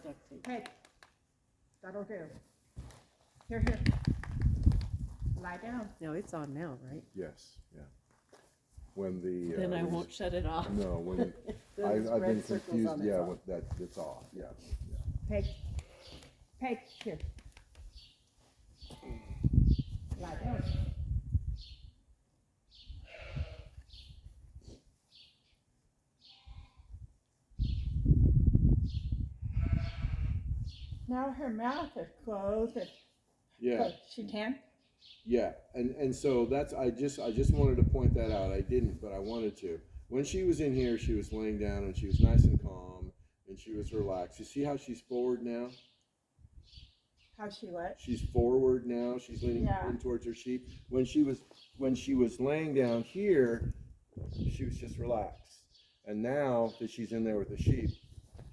duct tape. Hey, that'll do. Here, here. Lie down. No, it's on now, right? Yes, yeah. When the. Then I won't shut it off. No, when, Those I've been red circles confused, on its yeah, off. with that, it's off, yes, yeah. Peg. Peg, here. Lie down. Now her mouth is closed. Yeah, But she can. yeah, and so that's, I just wanted to point that out, I didn't, but I wanted to. When she was in here, she was laying down and she was nice and calm, and she was relaxed. You see how she's forward now? How she what? She's forward now. She's leaning Yeah. in towards her sheep. When she was laying down here, she was just relaxed. And now that she's in there with the sheep,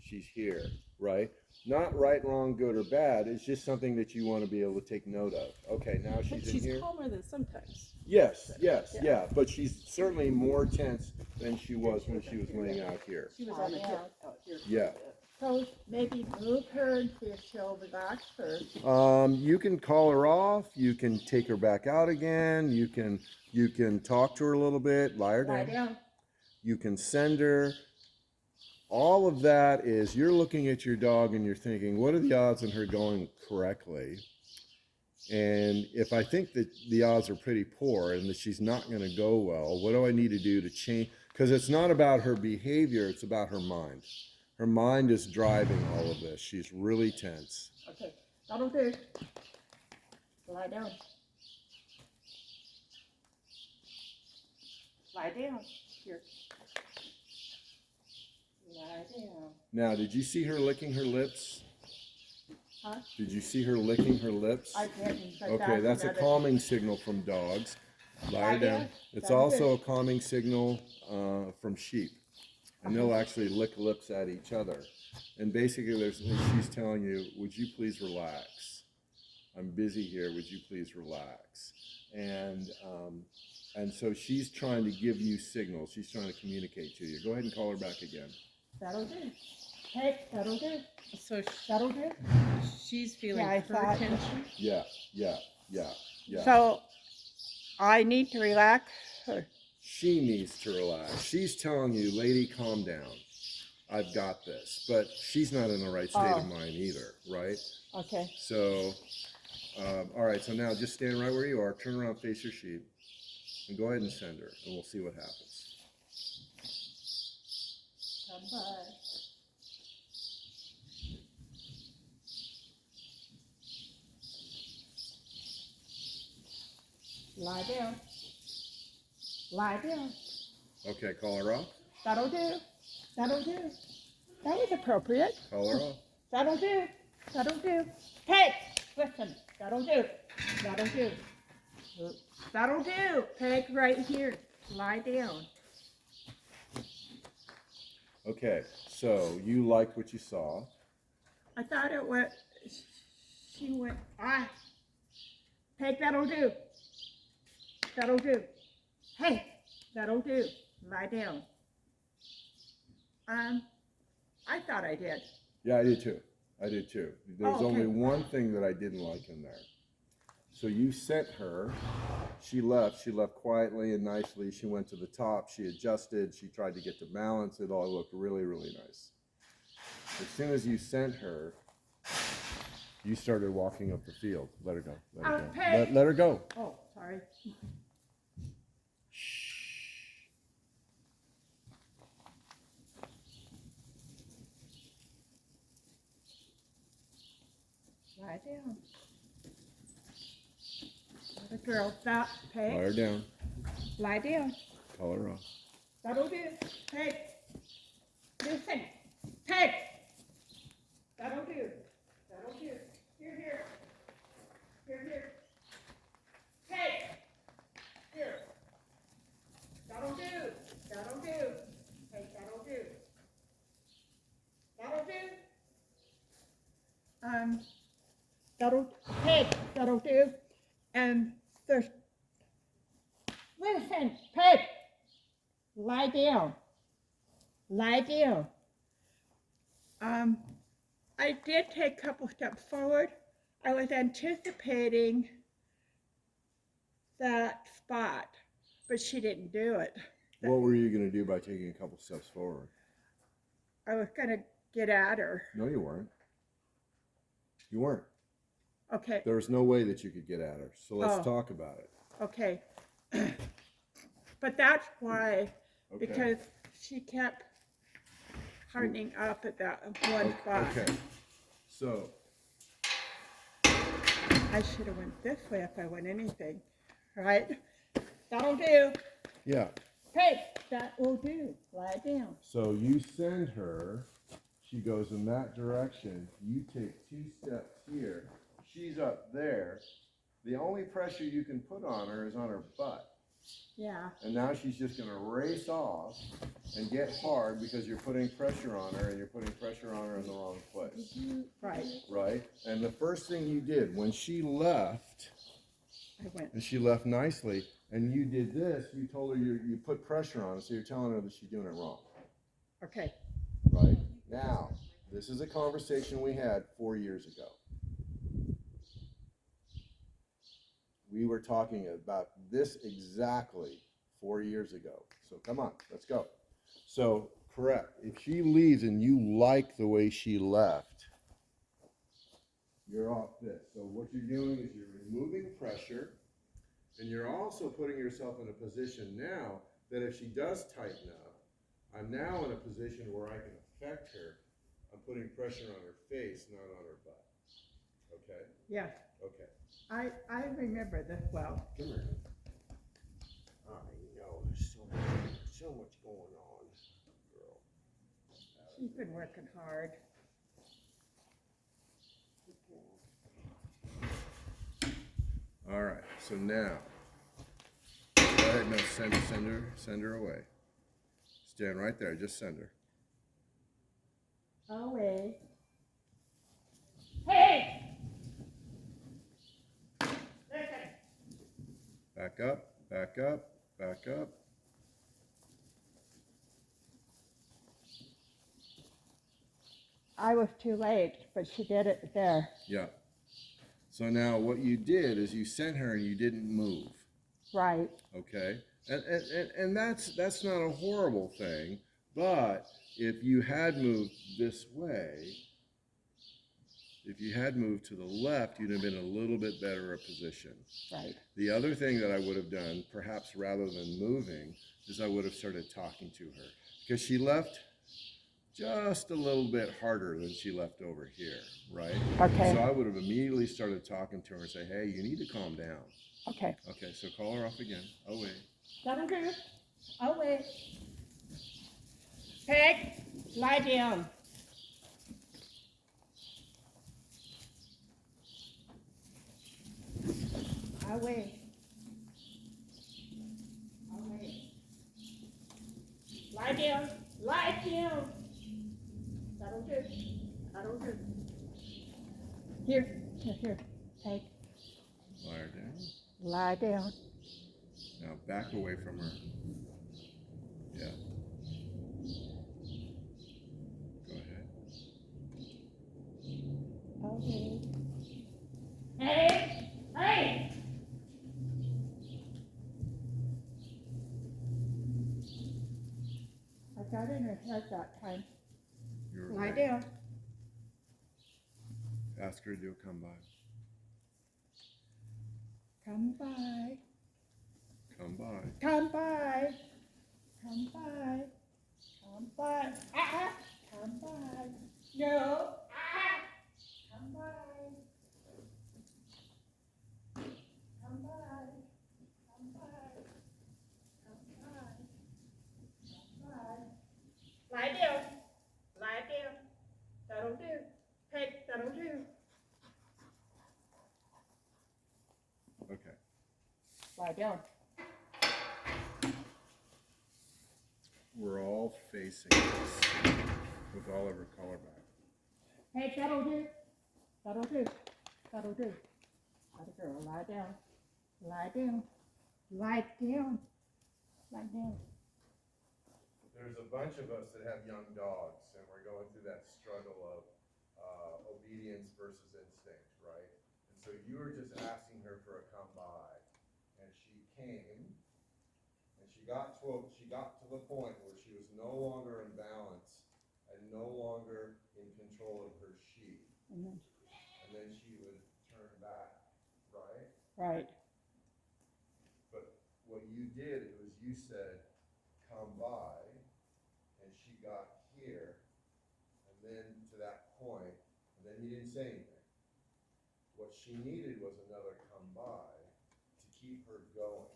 she's here, right? Not right, wrong, good, or bad. It's just something that you want to be able to take note of. Okay, now But she's in she's here. calmer than sometimes. Yes, yes, Yeah. yeah. But she's certainly more tense than she was when she was laying out here. She was on the Yeah. hip out here. for a Yeah. bit. So maybe move her and see if she'll relax first. You can call her off. You can take her back out again. You can talk to her a little bit. Lie her Lie down. down. You can send her. All of that is you're looking at your dog and you're thinking, what are the odds on her going correctly? And if I think that the odds are pretty poor and that she's not going to go well, what do I need to do to change? Because it's not about her behavior, it's about her mind. Her mind is driving all of this. She's really tense. Okay, that'll do. Lie down. Lie down. Here. Lie down. Now, did you see her licking her lips? Huh? Did you see her licking her lips? I didn't. But Okay, that's a another- calming signal from dogs. Lie her down. It's Sounds also a good. calming signal from sheep. And they'll actually lick lips at each other. And basically, she's telling you, would you please relax? I'm busy here. Would you please relax? And so she's trying to give you signals. She's trying to communicate to you. Go ahead and call her back again. That'll do. Hey, that'll do. So That'll do. she's feeling Yeah, I her thought- tension. Yeah. So I need to relax her. She needs to relax. She's telling you, lady, calm down. I've got this. But she's not in the right state of mind either, right? Okay. So, all right, so now just stand right where you are, turn around, face your sheep, and go ahead and send her, and we'll see what happens. Come by. Lie down. Lie down. Okay, call her off. That'll do. That'll do. That was appropriate. Call her off. That'll do. That'll do. Hey, listen. That'll do. That'll do. That'll do. Peg right here. Lie down. Okay, so you liked what you saw. I thought it went. She went. Peg, that'll do. That'll do. Hey, that'll do. Lie down. I thought I did. Yeah, I did too. I did too. There's Oh, okay. only one thing that I didn't like in there. So you sent her. She left. She left quietly and nicely. She went to the top. She adjusted. She tried to get to balance. It all looked really, really nice. As soon as you sent her, you started walking up the field. Let her go. Let her go. Okay. Let her go. Oh, sorry. Lie down. Let a girl stop. Lie Peg, her down. lie down. Call her off. That'll do. Peg. Listen. Peg. That'll do. That'll do. Here, here. Here, here. Peg. Here. That'll do. That'll do. Peg, that'll do. That'll do. Peg, that'll do. And there's, listen, Peg. Lie down. Lie down. I did take a couple steps forward. I was anticipating that spot, but she didn't do it. What were you going to do by taking a couple steps forward? I was gonna get at her. No, you weren't. You weren't. Okay, There was no way that you could get at her. So let's Oh. talk about it. okay. But that's why, Okay. because she kept hardening up at that one spot. Okay. So, I should have went this way if I went anything, right? That'll do. yeah. Hey, that will do. Lie down. So you send her. She goes in that direction. You take 2 steps here. She's up there. The only pressure you can put on her is on her butt. Yeah. And now she's just going to race off and get hard because you're putting pressure on her and you're putting pressure on her in the wrong place. Right. Right? And the first thing you did when she left, I went. and she left nicely, and you did this, you told her you put pressure on her, so you're telling her that she's doing it wrong. Okay. Right? Now, this is a conversation we had 4 years ago. We were talking about this exactly 4 years ago. So come on, let's go. So, correct. If she leaves and you like the way she left, you're off this. So what you're doing is you're removing pressure, and you're also putting yourself in a position now that if she does tighten up, I'm now in a position where I can affect her. I'm putting pressure on her face, not on her butt. Okay? Yeah. Okay. I remember this well. Come here. I know there's so much going on, girl. She's been working hard. All right. So now, go ahead. No, send her away. Stand right there. Just send her. Away. Hey! Listen. Back up. Back up. Back up. I was too late, but she did it there. Yeah. So now what you did is you sent her and you didn't move. Right. Okay. And that's not a horrible thing, but if you had moved this way, if you had moved to the left, you'd have been a little bit better a position. Right. The other thing that I would have done, perhaps rather than moving, is I would have started talking to her. Because she left just a little bit harder than she left over here, right? Okay. So I would have immediately started talking to her and say, hey, you need to calm down. Okay. Okay, so call her off again. Oh, wait. That'll do. Away. Peg, lie down. Away. Away. Lie down. Lie down. That'll do. That'll do. Here. Here. Peg, Lie her down. lie down. Now back away from her. Yeah. Go ahead. Okay. Hey! Hey! I got in her head that time. You're Lie right. down. Ask her to do a come by. Come by. Come by. Come by. Come by. Come by. Ah! Come by. No. Ah! Come by. Come by. Come by. Come by. Come by. Lie down. Lie down. That'll do. Hey, that'll do. Okay. Lie down. We're all facing this with all of her collar back. Hey, that'll do. That'll do. That'll do. Other girl, lie down. Lie down. Lie down. Lie down. There's a bunch of us that have young dogs, and we're going through that struggle of experience versus instinct, right? And so you were just asking her for a come by, and she came, and she got to the point where she was no longer in balance and no longer in control of her sheath. And then, And then she would turn back, right? right. But what you did was you said, come by, and she got here, and then to that point, and then you didn't say anything. What she needed was another come by to keep her going.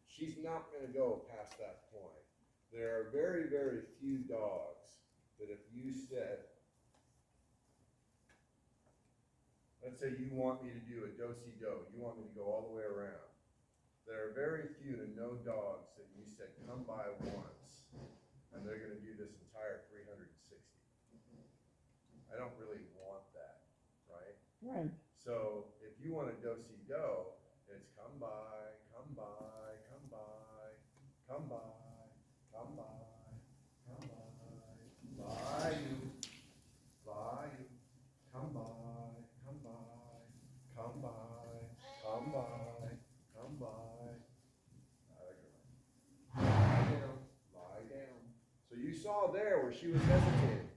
She's not gonna go past that point. There are very, very few dogs that if you said, let's say you want me to do a do-si-do, you want me to go all the way around. There are very few to no dogs that you said come by once, and they're gonna do this entire 360. I don't really want that, right? Right. So if you want a do-si-do, it's come by, come by, come by, come by, come by, come by, by you, come by, come by, come by, come by, come by. Lie down, lie down. So you saw there where she was hesitating.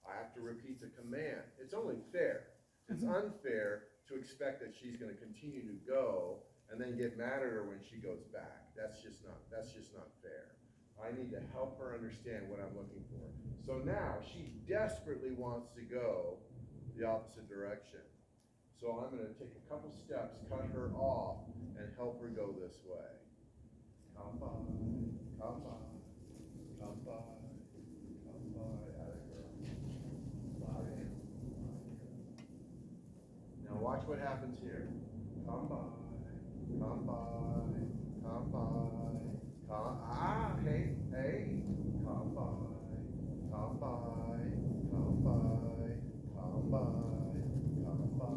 I have to repeat the command. It's only fair. It's unfair to expect that she's going to continue to go and then get mad at her when she goes back. That's just not fair. I need to help her understand what I'm looking for. So now she desperately wants to go the opposite direction. So I'm going to take a couple steps, cut her off, and help her go this way. Come by, come by, come by, come by, atta girl. Lie down. Now watch what happens here. Come by, come by, come by, hey, come by, come by, come by, come by, come by,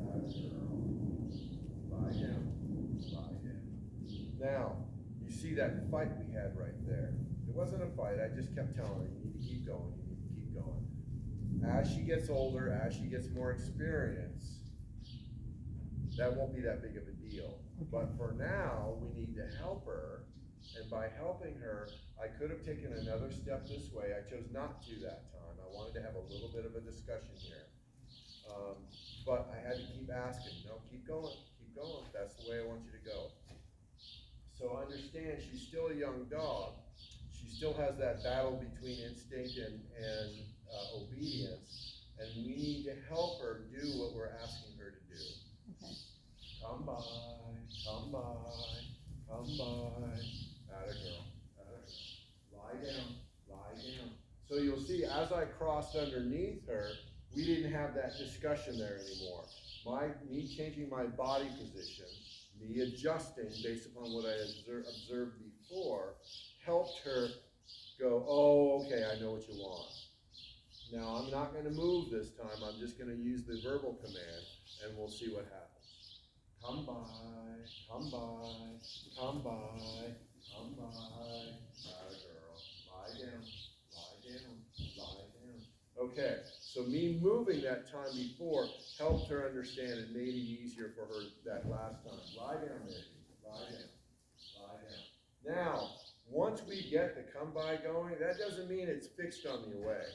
atta girl. Lie down, lie down. Now, you see that fight we had right there. It wasn't a fight, I just kept telling her, you need to keep going, you need to keep going. As she gets older, as she gets more experience, that won't be that big of a deal. But for now, we need to help her, and by helping her, I could have taken another step this way. I chose not to that time. I wanted to have a little bit of a discussion here. But I had to keep asking, no, keep going, that's the way I want you to go. So understand, she's still a young dog. She still has that battle between instinct and obedience, and we need to help her do what we're asking her to do. Okay. Come by, come by, come by. Atta girl, atta girl. Lie down, lie down. So you'll see, as I crossed underneath her, we didn't have that discussion there anymore. Me changing my body position, me adjusting based upon what I observed before, helped her go, oh, okay, I know what you want. Now, I'm not going to move this time. I'm just going to use the verbal command, and we'll see what happens. Come by, come by, come by, come by. Atta girl. Lie down, lie down, lie down. Okay, so me moving that time before helped her understand and made it easier for her that last time. Lie down, baby. Lie down, lie down. Now, once we get the come by going, that doesn't mean it's fixed on the away.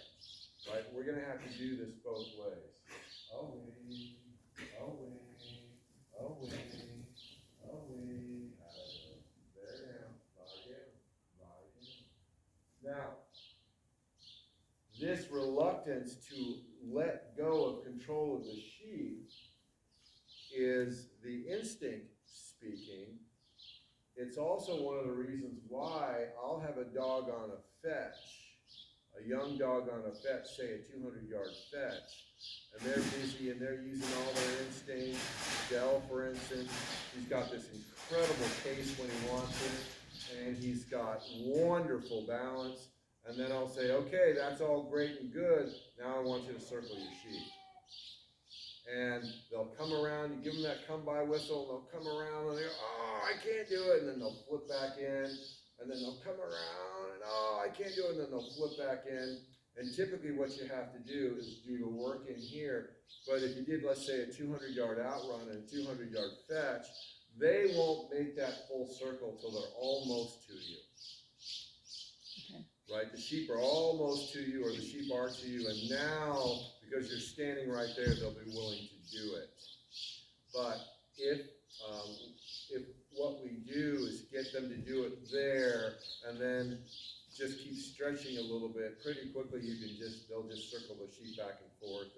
Right? We're going to have to do this both ways. Away, away, away, away. There down, lie down, lie down. Now, this reluctance to let go of control of the sheep is the instinct speaking. It's also one of the reasons why I'll have a dog on a fetch, a young dog on a fetch, say a 200-yard fetch, and they're busy and they're using all their instincts. Dell, for instance, he's got this incredible pace when he wants it, and he's got wonderful balance. And then I'll say, okay, that's all great and good. Now I want you to circle your sheep. And they'll come around, you give them that come by whistle, and they'll come around and they go, oh, I can't do it. And then they'll flip back in. And then they'll come around and, oh, I can't do it. And then they'll flip back in. And typically what you have to do is do the work in here, but if you did, let's say, a 200-yard outrun and a 200-yard fetch, they won't make that full circle till they're almost to you. Okay. Right, the sheep are almost to you, or the sheep are to you, and now, because you're standing right there, they'll be willing to do it. But if what we do is get them to do it there, and then just keep stretching a little bit, pretty quickly they'll just circle the sheep back and forth.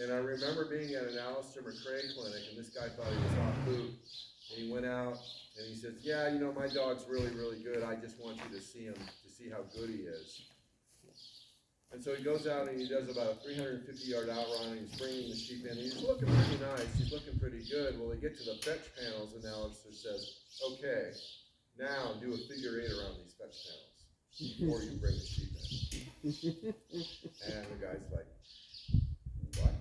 And I remember being at an Alistair McRae clinic, and this guy thought he was off boot, and he went out and he says, yeah, you know, my dog's really, really good. I just want you to see him, to see how good he is. And so he goes out and he does about a 350-yard outrun, and he's bringing the sheep in. He's looking pretty nice. He's looking pretty good. Well, they get to the fetch panels, and Alistair says, okay, now do a figure 8 around these fetch panels before you bring the sheep in. And the guy's like, what?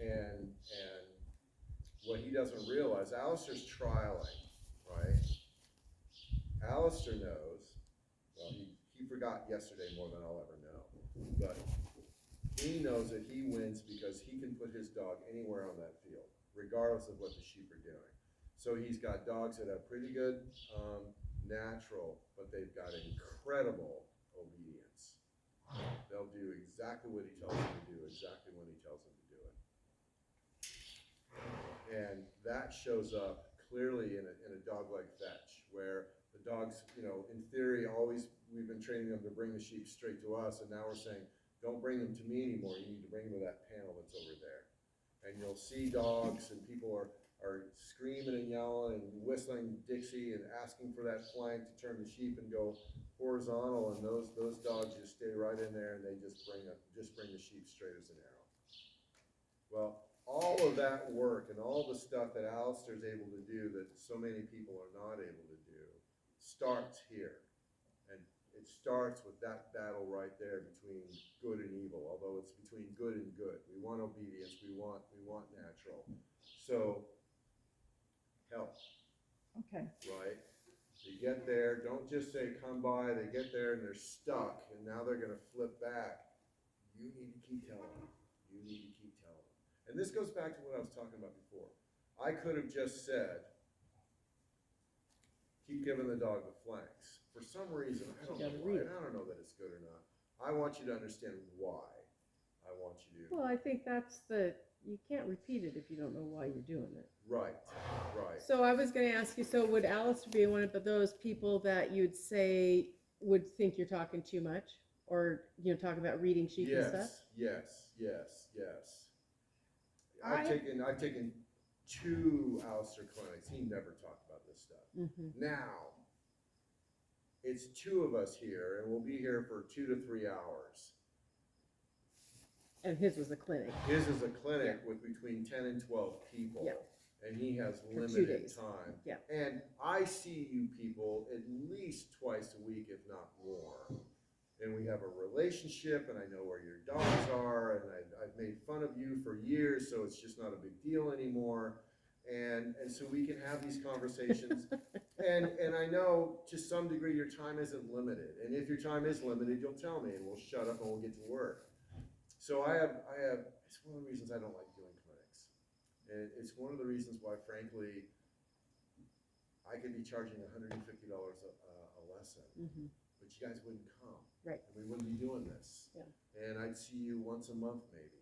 And what he doesn't realize, Alistair's trialing, right? Alistair knows, well, he forgot yesterday more than I'll ever know, but he knows that he wins because he can put his dog anywhere on that field, regardless of what the sheep are doing. So he's got dogs that have pretty good natural, but they've got incredible obedience. They'll do exactly what he tells them to do, exactly when he tells them to do it. And that shows up clearly in a dog-leg fetch, where the dogs, you know, in theory, we've been training them to bring the sheep straight to us, and now we're saying, don't bring them to me anymore, you need to bring them to that panel that's over there. And you'll see dogs, and people are screaming and yelling and whistling Dixie and asking for that flank to turn the sheep and go horizontal, and those dogs just stay right in there, and they just bring the sheep straight as an arrow. Well, all of that work and all the stuff that Alistair's able to do that so many people are not able to do starts here. And it starts with that battle right there between good and evil, although it's between good and good. We want obedience, we want natural. So, help, Okay. right? They get there, don't just say come by, they get there and they're stuck, and now they're gonna flip back. You need to keep telling them. You need to keep telling them. And this goes back to what I was talking about before. I could have just said, keep giving the dog the flanks. For some reason, I don't know why, and I don't know that it's good or not. I want you to understand why. I want you to. Well, I think you can't repeat it if you don't know why you're doing it. Right. So I was gonna ask you, so would Alistair be one of those people that you'd say would think you're talking too much? Or, you know, talk about reading sheep and stuff? Yes. I've taken 2 Alistair clinics. He never talked about this stuff. Mm-hmm. Now, it's 2 of us here, and we'll be here for 2 to 3 hours. And his was a clinic. His is a clinic with between 10 and 12 people. Yeah. And he has For 2 limited days. time. Yeah. And I see you people at least twice a week, if not more. And we have a relationship, and I know where your dogs are, and I've made fun of you for years, so it's just not a big deal anymore. And so we can have these conversations. and I know to some degree your time isn't limited. And if your time is limited, you'll tell me, and we'll shut up and we'll get to work. So I have, it's one of the reasons I don't like doing clinics. And it's one of the reasons why, frankly, I could be charging $150 a lesson, Mm-hmm. but you guys wouldn't come. Right. And we wouldn't be doing this. Yeah. And I'd see you once a month maybe.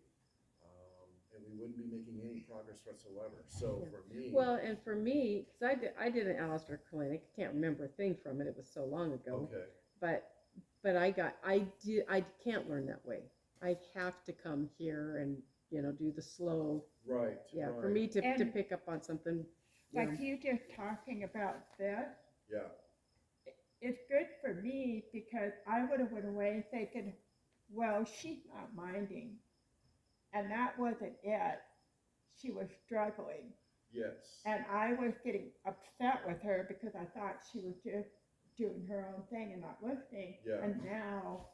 And we wouldn't be making any progress whatsoever. So Yeah. for me. Well, and for me, because I did an Alistair clinic, can't remember a thing from it. It was so long ago. Okay. But I can't learn that way. I have to come here and, you know, do the slow. Right. Yeah. Right. For me to And- pick up on something. You know. Like you just talking about this, Yeah. it's good for me because I would have went away thinking, well, she's not minding. And that wasn't it. She was struggling. Yes. And I was getting upset with her because I thought she was just doing her own thing and not listening. Yeah. And now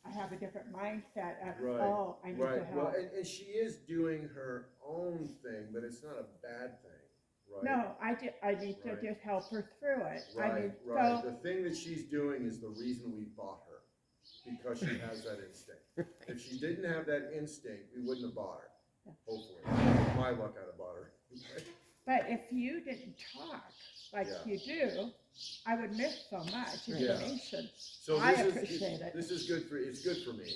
I have a different mindset of, Right. oh, I need to Right. help. Well, and she is doing her own thing, but it's not a bad thing. Right. No, I need to Right. just help her through it. Right, I mean, right. so The thing that she's doing is the reason we bought her. because she has that instinct. If she didn't have that instinct, we wouldn't have bought her. Hopefully, my luck, I'd have bought her. But if you didn't talk like Yeah. you do, I would miss so much Yeah. information. So I this appreciate it. This is good for, it's good for me.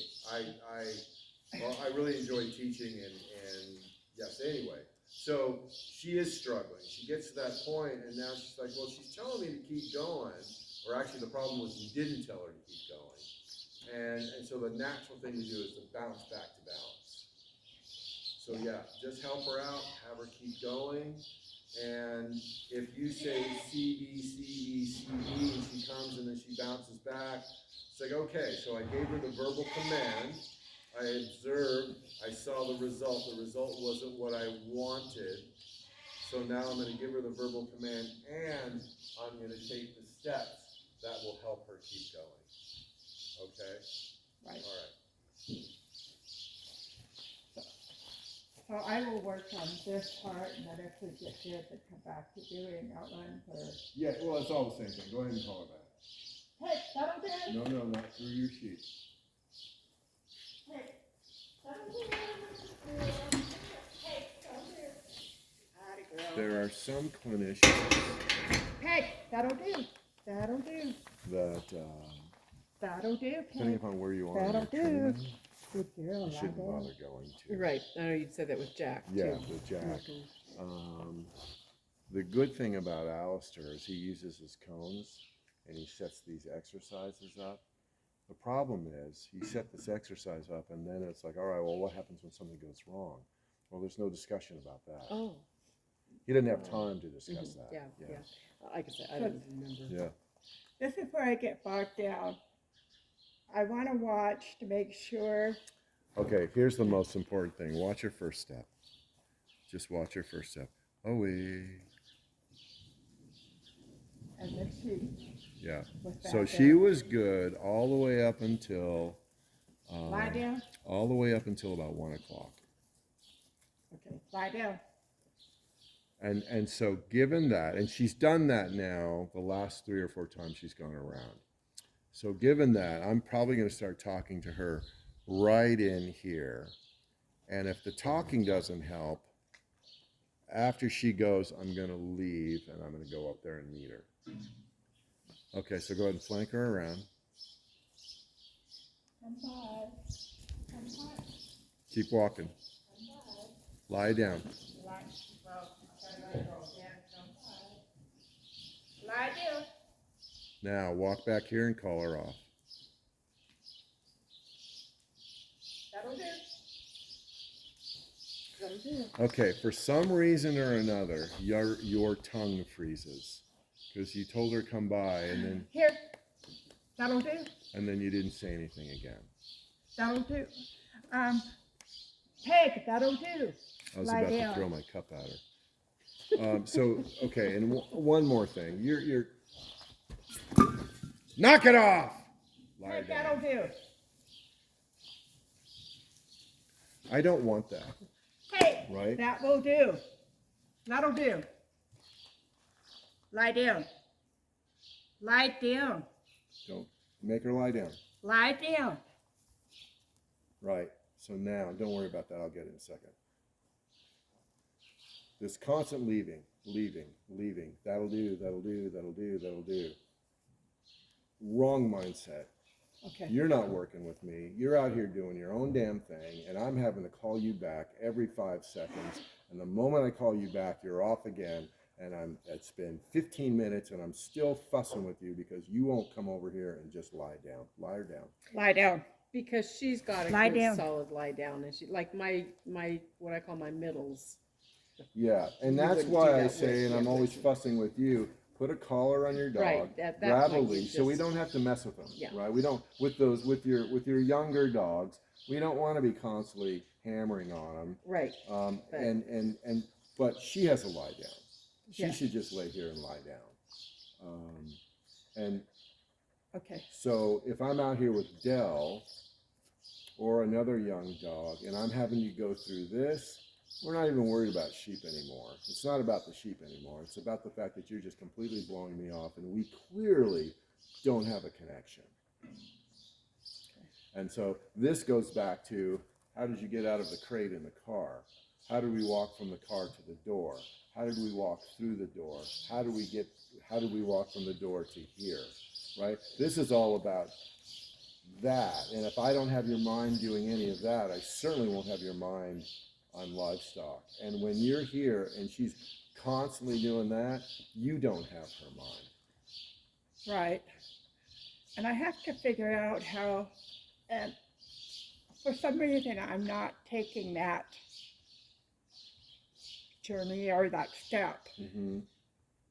Well, I really enjoy teaching and yes, anyway. So she is struggling. She gets to that point and now she's like, well, she's telling me to keep going. Or actually the problem was you didn't tell her to keep going. And so the natural thing to do is to bounce back to balance. So yeah, just help her out, have her keep going. And if you say CV, CV, CV, and she comes and then she bounces back, it's like, okay, so I gave her the verbal command, I observed, I saw the result wasn't what I wanted, so now I'm gonna give her the verbal command and I'm gonna take the steps that will help her keep going. Okay? Right. All right. So I will work on this part, and then if we get good, then come back to doing outline for. Yeah, well, it's all the same thing. Go ahead and call it back. Hey, that'll do. No, not through your sheet. Hey, that'll do. Hey, that'll do. Atta girl. There are some clinicians Hey, that'll do. That'll do. that, That'll do. depending Hey, upon where you are in that'll your do. training, Good girl. you lie shouldn't down. bother going to. Right. I know you said that with Jack Yeah, too. with Jack. Mhm. The good thing about Alistair is he uses his cones and he sets these exercises up. The problem is he set this exercise up and then it's like, all right, well, what happens when something goes wrong? Well, there's no discussion about that. Oh. He didn't have time to discuss Mhm. that. Yeah. Like I said, I didn't remember. Yeah. This is where I get bogged down. I want to watch to make sure. Okay, here's the most important thing. Watch your first step. Just watch your first step. Away. And then she Yeah. was back So there. she was good all the way up until Lie down. all the way up until about 1 o'clock. Okay, lie down. And so given that, and she's done that now the last 3 or 4 times she's gone around. So given that, I'm probably going to start talking to her right in here. And if the talking doesn't help, after she goes, I'm going to leave and I'm going to go up there and meet her. Okay, so go ahead and flank her around. Come by. Come by. Keep walking. Come Lie down. by. Lie. Well, I gotta let go again. Come by. Lie down. Now walk back here and call her off. That'll do. That'll do. Okay, for some reason or another, your tongue freezes because you told her come by and Here. That'll do. then you didn't say anything again. That'll do. Peg, that'll do. I was Lie about down. to throw my cup at her. So okay, and one more thing. You're knock it off. Lie Peg, that'll down. do. I don't want that. Hey, Right? that will do. That'll do. Lie down. Lie down. Don't make her lie down. Lie down. Right. So now, don't worry about that. I'll get it in a second. This constant leaving. That'll do, that'll do, that'll do, that'll do. Wrong mindset. Okay. You're not working with me. You're out here doing your own damn thing, and I'm having to call you back every 5 seconds. And the moment I call you back, you're off again. And it's been 15 minutes, and I'm still fussing with you because you won't come over here and just lie down. Lie her down. Lie down. Because she's got a Lie good down. solid lie down, and she like my what I call my middles. Yeah, and You that's wouldn't do why I that say, with and I'm him, always would you? fussing with you. Put a collar on your dog, Right, that grab a might be leash, so we just- don't have to mess with them. Yeah. Right, we don't with your younger dogs. We don't want to be constantly hammering on them. Right. But Right. but she has to lie down. She Yeah. should just lay here and lie down. And Okay. so if I'm out here with Dell or another young dog and I'm having to go through this, we're not even worried about sheep anymore. It's not about the sheep anymore. It's about the fact that you're just completely blowing me off and we clearly don't have a connection. And so this goes back to, how did you get out of the crate in the car? How did we walk from the car to the door? How did we walk through the door? How did we walk from the door to here, right? This is all about that. And if I don't have your mind doing any of that, I certainly won't have your mind on livestock. And when you're here and she's constantly doing that, you don't have her mind. Right. And I have to figure out how, and for some reason, I'm not taking that journey or that step. Mm-hmm.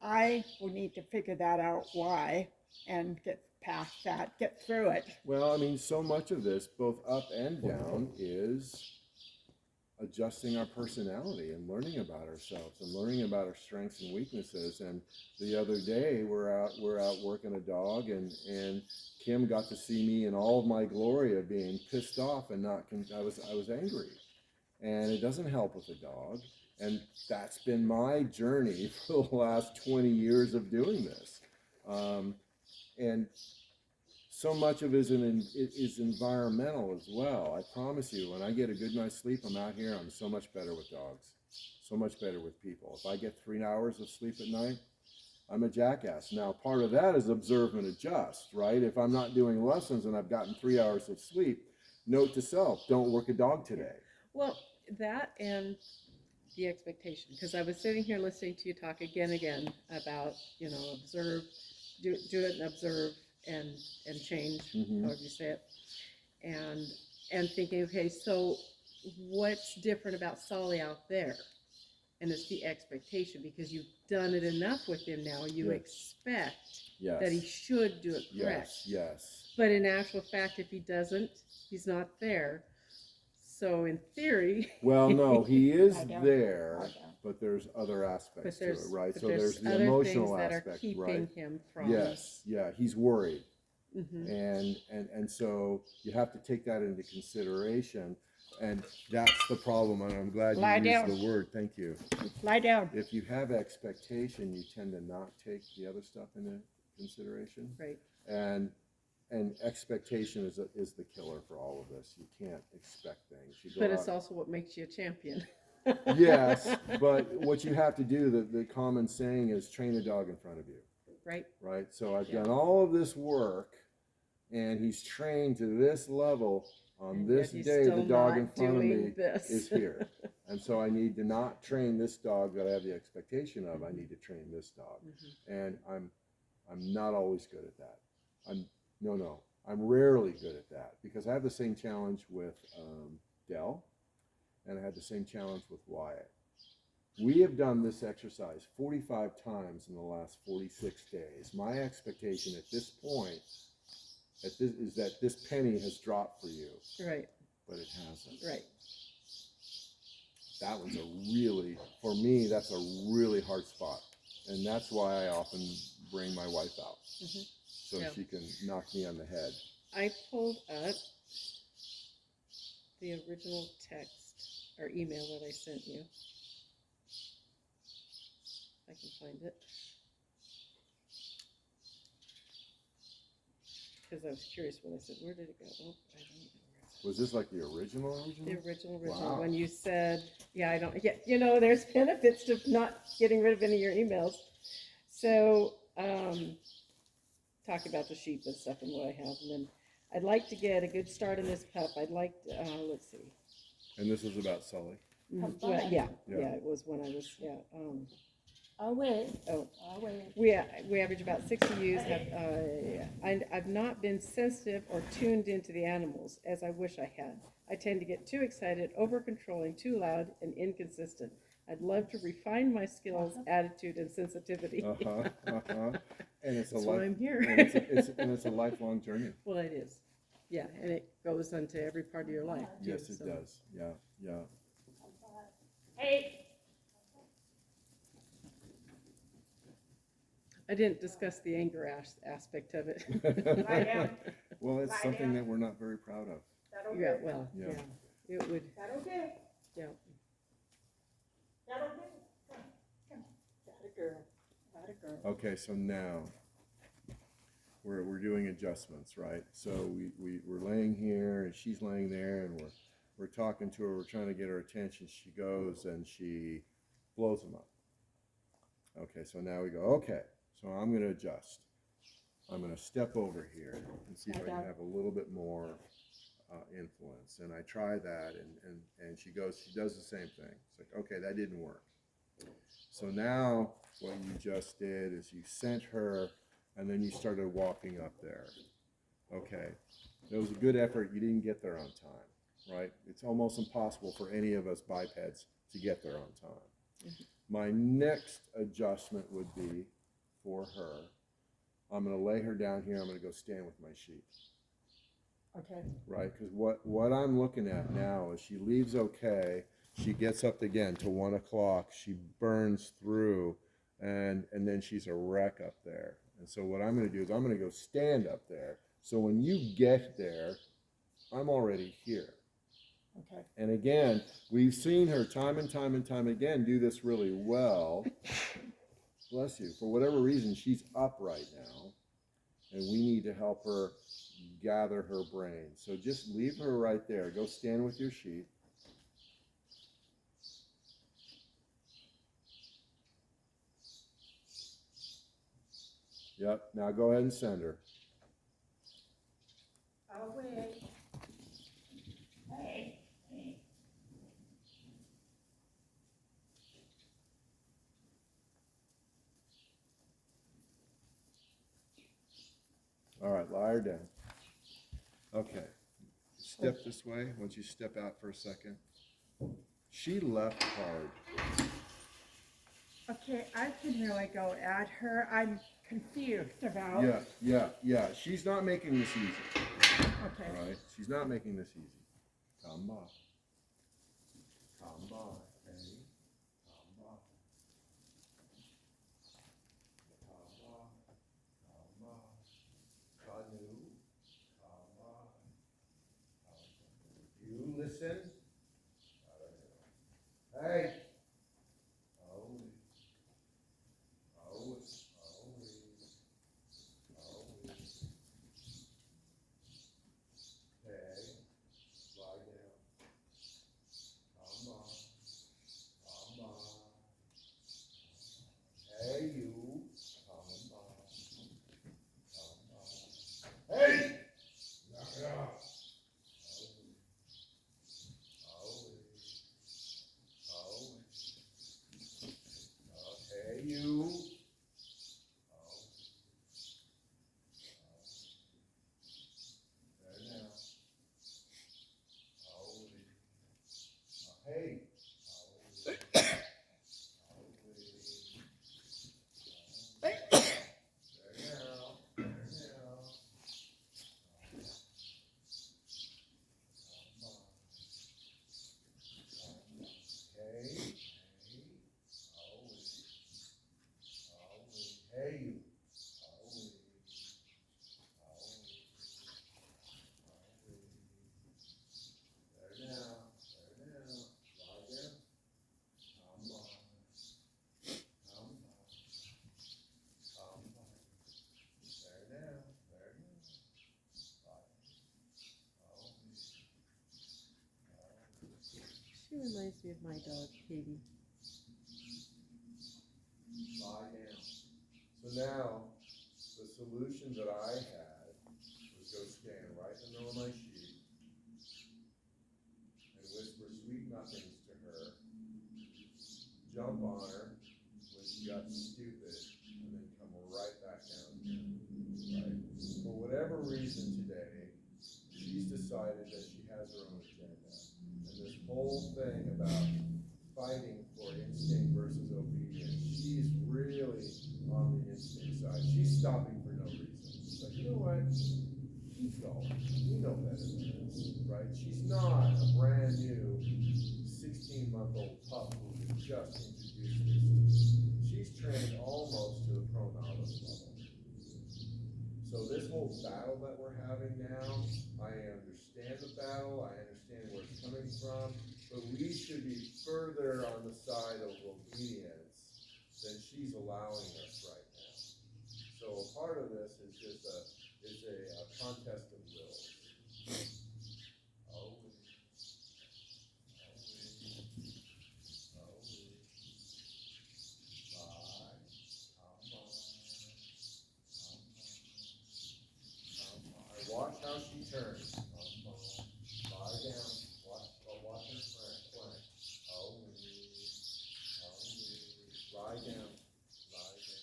I will need to figure that out why and get past that, get through it. Well, I mean, so much of this, both up and down, is adjusting our personality and learning about ourselves and learning about our strengths and weaknesses. And the other day, we're out working a dog, and Kim got to see me in all of my glory of being pissed off and not. I was angry, and it doesn't help with a dog. And that's been my journey for the last 20 years of doing this. And so much of it is environmental as well. I promise you, when I get a good night's sleep, I'm out here, I'm so much better with dogs, so much better with people. If I get 3 hours of sleep at night, I'm a jackass. Now, part of that is observe and adjust, right? If I'm not doing lessons and I've gotten 3 hours of sleep, note to self, don't work a dog today. Well, that and the expectation, because I was sitting here listening to you talk again about, observe, do it and observe and change, Mhm. however you say it, and thinking, okay, so what's different about Solly out there? And it's the expectation, because you've done it enough with him now, you Yes. expect Yes. that he should do it correct. Yes. But in actual fact, if he doesn't, he's not there. So in theory, Well, no, he is I don't. there, I don't. but there's other aspects to it, right? but So there's the other emotional things that are aspect, keeping right? him from. Yes, yeah, he's worried. Mhm. And so you have to take that into consideration, and that's the problem. And I'm glad Lie you down. used the word. Thank you. Lie down. If you have expectation, you tend to not take the other stuff into consideration, Right. and expectation is the killer for all of this. You can't expect things. You go But it's out- also what makes you a champion. Yes, but what you have to do, the common saying is train a dog in front of you, Right. right? So I've Yeah. done all of this work, and he's trained to this level. On And this yet he's day, the still dog not in front of doing me this. is here. And so I need to not train this dog that I have the expectation of. I need to train this dog. Mhm. And I'm not always good at that. I'm rarely good at that, because I have the same challenge with Dell, and I had the same challenge with Wyatt. We have done this exercise 45 times in the last 46 days. My expectation at this point is that this penny has dropped for you, Right. but it hasn't. Right. That one's for me, that's a really hard spot. And that's why I often bring my wife out, Mhm. so Yeah. she can knock me on the head. I pulled up the original text or email that I sent you. If I can find it. Because I was curious when I said, where did it go? Oh, I don't even know where it's at. Was this like the original? The original, Wow. when you said, there's benefits to not getting rid of any of your emails. So, talking about the sheep and stuff and what I have, and then I'd like to get a good start in this pup. I'd like to, let's see. And this was about Sully. Well, fine. yeah, Yeah. it was when I was, I'll wait. oh, I'll wait. we average about 60 ewes. I've not been sensitive or tuned into the animals as I wish I had. I tend to get too excited, over controlling, too loud, and inconsistent. I'd love to refine my skills, attitude, and sensitivity. And it's a That's why life, I'm here. and it's a lifelong journey. Well, it is. Yeah, and it goes onto every part of your life too. Yes, it so. does. Yeah, yeah. Hey, I didn't discuss the anger aspect of it. Lie down. Well, it's Lie something down. that we're not very proud of. that'll Yeah, do. well, Yeah. yeah, it would, That'll do. yeah. That'll do. Come. That a girl. That a girl. Okay, so now we're doing adjustments, right? So we're laying here and she's laying there and we're talking to her, we're trying to get her attention. She goes and she blows them up. Okay, so now we go, okay, so I'm gonna adjust. I'm gonna step over here and see if I can have a little bit more influence. And I try that and she goes, she does the same thing. It's like, okay, that didn't work. So now what you just did is you sent her and then you started walking up there. Okay, it was a good effort. You didn't get there on time, right? It's almost impossible for any of us bipeds to get there on time. My next adjustment would be for her. I'm going to lay her down here. I'm going to go stand with my sheep. Okay. Right, because what I'm looking at now is she leaves okay. She gets up again to 1 o'clock. She burns through, and then she's a wreck up there. And so what I'm going to do is I'm going to go stand up there. So when you get there, I'm already here. Okay. And again, we've seen her time and time and time again do this really well. Bless you. For whatever reason, she's up right now, and we need to help her gather her brain. So just leave her right there. Go stand with your sheep. Yep. Now go ahead and send her. Away. Hey. All right, lie her down. Okay. Step this way. Once you step out for a second. She left hard. Okay, I can really go at her. I'm confused about. Yeah. She's not making this easy. Okay. All right. She's not making this easy. Come by. Come by. Okay. Come by. Come by. Canoe. You listen. Hey. Hey, you. Come on. Hey! Knock it off. Okay, you. There now. Hey. Hey, you. There now. Lie down. Come on. There now. She reminds me of my dog, Katie. Lie down. So now, the solution that I had was go stand right in the middle of my sheet and whisper sweet nothings to her, jump on her when she got stupid, and then come right back down again. Right? For whatever reason today, she's decided that she has her own agenda. And this whole thing about fighting for instinct versus obedience, she's really on the instinct side. She's stopping for no reason. It's like, you know what? Keep going. You know better than this, right? She's not a brand new 16-month-old pup who was just introduced this to. She's trained almost to the pro novice level. So this whole battle that we're having now, I understand the battle, I understand where it's coming from, but we should be further on the side of obedience than she's allowing us right now. So a part of this is just a is a contest of wills. Oh, watch how she turns. Lie down. Watch her flank. Oh, lie down. Lie down.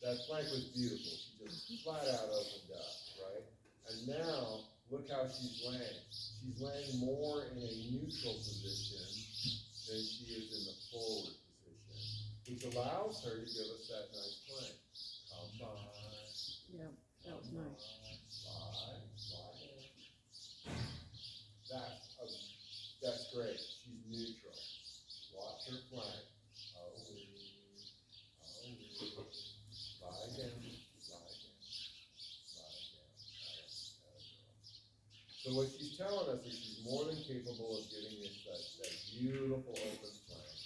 That flank was beautiful. She just flat out opened up, right? And now, look how she's laying. She's laying more in a neutral position than she is in the forward position, which allows her to give us that nice flank. Come on. Yeah, that was nice. That's great. She's neutral. Watch her flank. Oh, lie down, lie down, lie down. So what she's telling us is she's more than capable of giving us that beautiful open flank.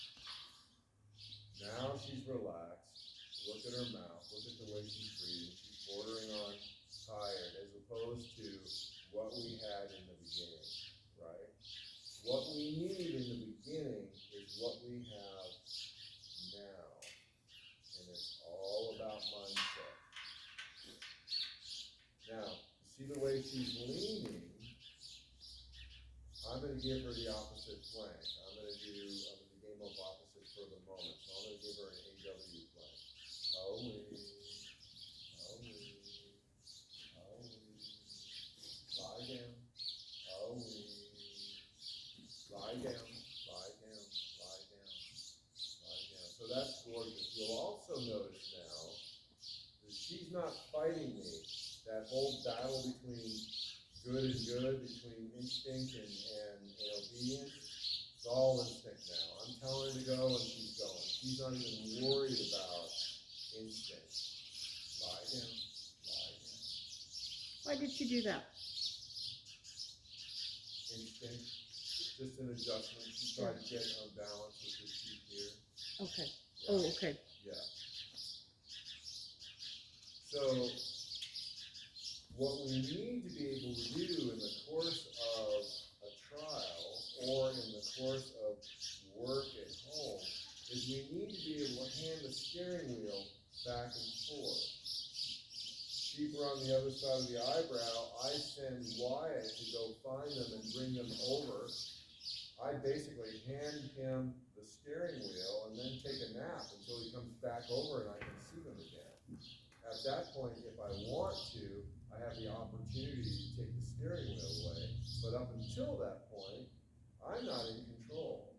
Now she's relaxed. Look at her mouth. Look at the way she's breathing. She's bordering on tired, as opposed to what we had in the beginning, right? What we need in the beginning is what we have now. And it's all about mindset. Now, you see the way she's leaning? I'm going to give her the opposite flank. I'm going to game up opposite for the moment. So I'm going to give her an AW flank. Lie down. Lie down, lie down, lie down, lie down. So that's gorgeous. You'll also notice now that she's not fighting me. That whole battle between good and good, between instinct and obedience, it's all instinct now. I'm telling her to go and she's going. She's not even worried about instinct. Lie down, lie down. Why did she do that? Instinct. Just an adjustment. She tried to get on balance with her sheep here. Okay. Yeah. Oh, okay. Yeah. So, what we need to be able to do in the course of a trial or in the course of work at home is we need to be able to hand the steering wheel back and forth. Sheep are on the other side of the eyebrow. I send Wyatt to go find them and bring them over. I basically hand him the steering wheel and then take a nap until he comes back over and I can see them again. At that point, if I want to, I have the opportunity to take the steering wheel away. But up until that point, I'm not in control.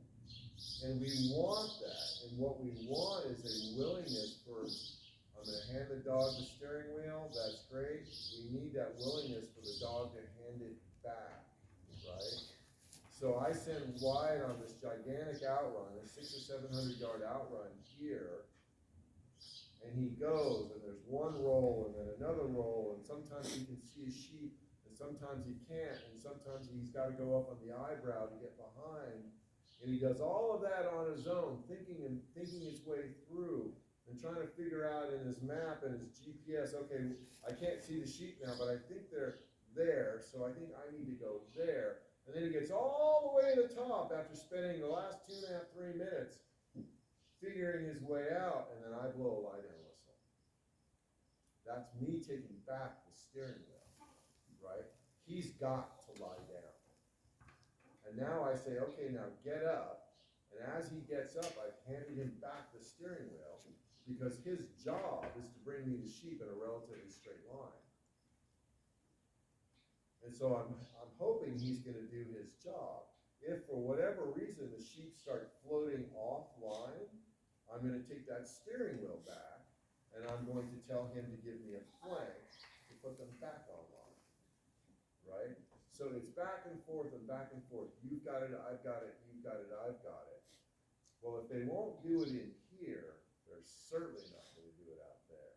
And we want that. And what we want is a willingness for, I'm going to hand the dog the steering wheel. That's great. We need that willingness for the dog to hand it back, right? So I send Wyatt on this gigantic outrun, a 600 or 700 yard outrun here, and he goes, and there's one roll, and then another roll, and sometimes he can see a sheep, and sometimes he can't, and sometimes he's got to go up on the eyebrow to get behind, and he does all of that on his own, thinking his way through, and trying to figure out in his map and his GPS, okay, I can't see the sheep now, but I think they're there, so I think I need to go there. And then he gets all the way to the top after spending the last 2.5, 3 minutes figuring his way out, and then I blow a lie-down whistle. That's me taking back the steering wheel, right? He's got to lie down. And now I say, okay, now get up. And as he gets up, I've handed him back the steering wheel because his job is to bring me the sheep in a relatively straight line. And so I'm hoping he's going to do his job. If for whatever reason the sheep start floating offline, I'm going to take that steering wheel back and I'm going to tell him to give me a flank to put them back online, right? So it's back and forth and back and forth. You've got it, I've got it, you've got it, I've got it. Well, if they won't do it in here, they're certainly not going to do it out there.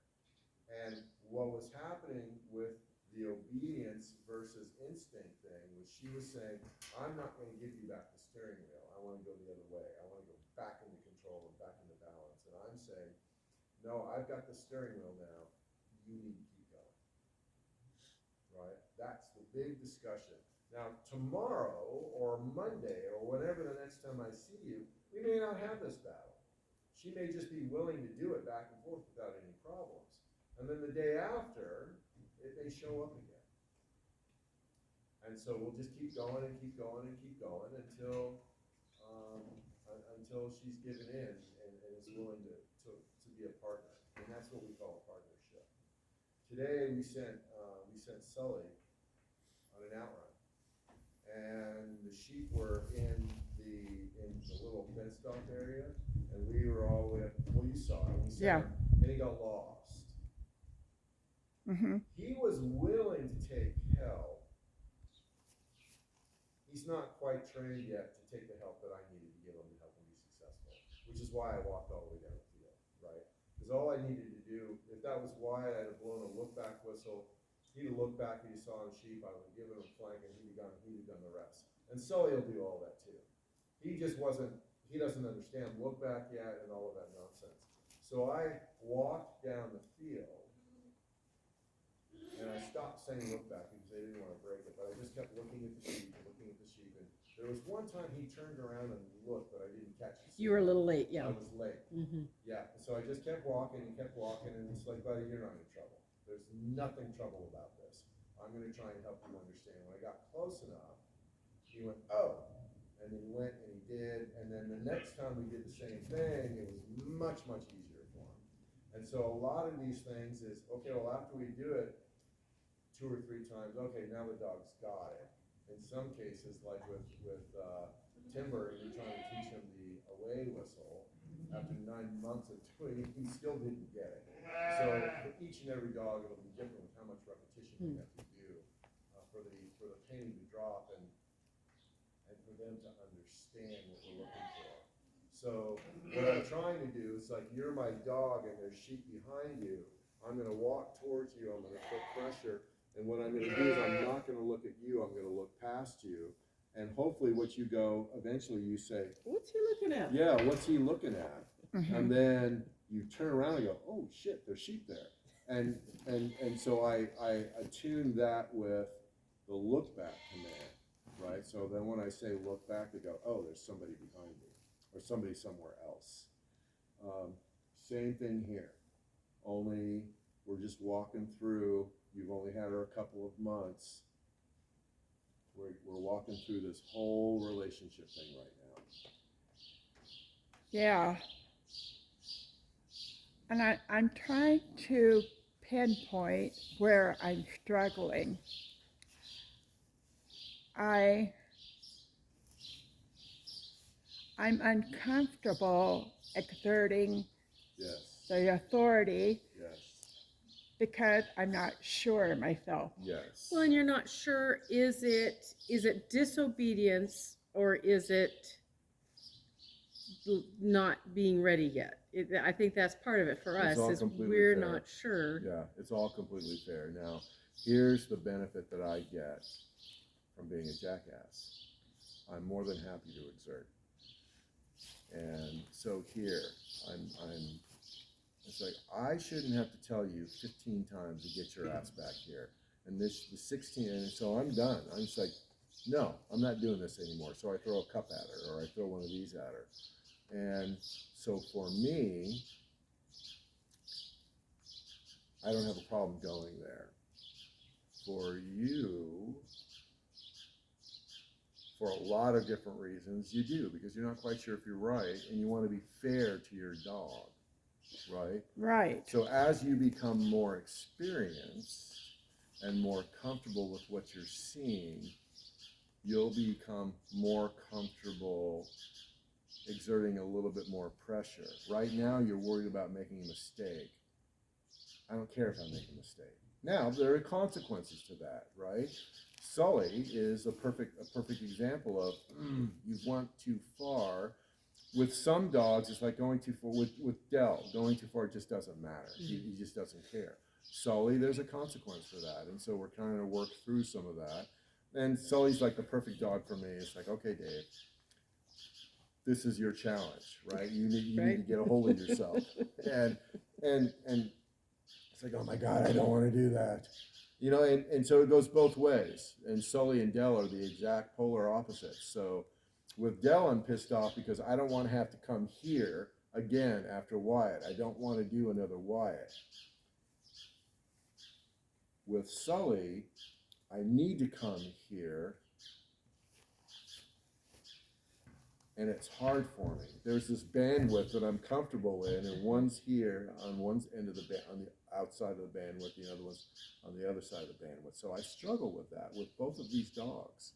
And what was happening with the obedience versus instinct thing was she was saying, I'm not going to give you back the steering wheel. I want to go the other way. I want to go back into control and back into balance. And I'm saying, no, I've got the steering wheel now. You need to keep going. right? That's the big discussion. Now, tomorrow or Monday or whenever the next time I see you, we may not have this battle. She may just be willing to do it back and forth without any problems. And then the day after, it may show up again. And so we'll just keep going and keep going and keep going until she's given in and is willing to be a partner. And that's what we call a partnership. Today we sent Sully on an outrun, and the sheep were in the little fenced off area, and we were all the way up. Well, you saw it. We sent him, and he got lost. Mm-hmm. He was willing to take help. He's not quite trained yet to take the help that I needed to give him to help him be successful, which is why I walked all the way down the field, right? Because all I needed to do, if that was Wyatt, I'd have blown a look back whistle. He'd have looked back and he saw him sheep. I would have given him flank and he'd have done the rest. And Sully will do all that too. He doesn't understand look back yet and all of that nonsense. So I walked down the field and I stopped saying look back because they didn't want to break it, but I just kept looking at the sheep and looking at the sheep. And there was one time he turned around and looked, but I didn't catch it. You were a little late, yeah. I was late. Yeah, and so I just kept walking, and it's like, buddy, you're not in trouble. There's nothing trouble about this. I'm going to try and help you understand. When I got close enough, he went, oh, and then he went and he did, and then the next time we did the same thing, it was much, much easier for him. And so a lot of these things is, okay, well, after we do it 2 or 3 times, okay, now the dog's got it. In some cases, like with Timber, you're trying to teach him the away whistle. After 9 months of doing it, he still didn't get it. So for each and every dog, it'll be different with how much repetition you have to do for the penny to drop and for them to understand what we're looking for. So what I'm trying to do is like, you're my dog and there's sheep behind you. I'm going to walk towards you. I'm going to put pressure. And what I'm going to do is I'm not going to look at you. I'm going to look past you. And hopefully what you go, eventually you say, What's he looking at? yeah, what's he looking at? And then you turn around and go, oh shit, there's sheep there. And so I attune that with the look back command, right? So then when I say look back, they go, oh, there's somebody behind me or somebody somewhere else. Same thing here, only we're just walking through. You've only had her a couple of months. We're walking through this whole relationship thing right now. Yeah. And I'm trying to pinpoint where I'm struggling. I'm uncomfortable exerting Yes. the authority Yes. because I'm not sure myself. Yes. Well, and you're not sure, is it disobedience or is it not being ready yet? I think that's part of it for It's us, all is completely we're fair. not sure. Yeah, it's all completely fair. Now, here's the benefit that I get from being a jackass. I'm more than happy to exert. And so here, it's like, I shouldn't have to tell you 15 times to get your ass back here. And the 16, and so I'm done. I'm just like, no, I'm not doing this anymore. So I throw a cup at her, or I throw one of these at her. And so for me, I don't have a problem going there. For you, for a lot of different reasons, you do, because you're not quite sure if you're right, and you want to be fair to your dog, right? Right. So as you become more experienced and more comfortable with what you're seeing, you'll become more comfortable exerting a little bit more pressure. Right now, you're worried about making a mistake. I don't care if I make a mistake. Now, there are consequences to that, right? Sully is a perfect example of you went too far. With some dogs, it's like going too far. With Dell, going too far just doesn't matter. He just doesn't care. Sully, there's a consequence for that, and so we're trying to work through some of that. And Sully's like the perfect dog for me. It's like, okay, Dave, this is your challenge, right? You need to get a hold of yourself. And it's like, oh my God, I don't want to do that. You know, and so it goes both ways. And Sully and Dell are the exact polar opposites. So with Dell, I'm pissed off because I don't want to have to come here again after Wyatt. I don't want to do another Wyatt. With Sully, I need to come here, and it's hard for me. There's this bandwidth that I'm comfortable in, and one's here on one end of the on the outside of the bandwidth, the other one's on the other side of the bandwidth. So I struggle with that with both of these dogs.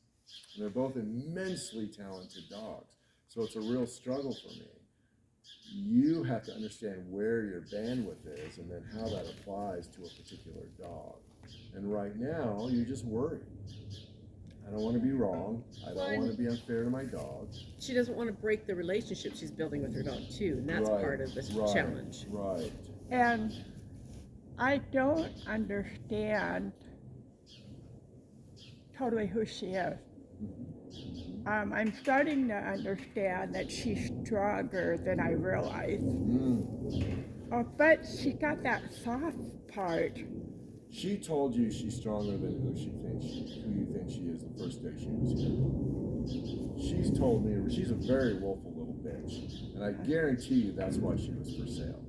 And they're both immensely talented dogs. So it's a real struggle for me. You have to understand where your bandwidth is and then how that applies to a particular dog. And right now, you're just worried. I don't want to be wrong. I don't want to be unfair to my dog. She doesn't want to break the relationship she's building with her dog too, and that's Right, part of the right, challenge. Right. And I don't understand totally who she is. I'm starting to understand that she's stronger than I realized. Oh, but she got that soft part. She told you she's stronger than who you think she is the first day she was here. She's told me she's a very willful little bitch, and I guarantee you that's why she was for sale.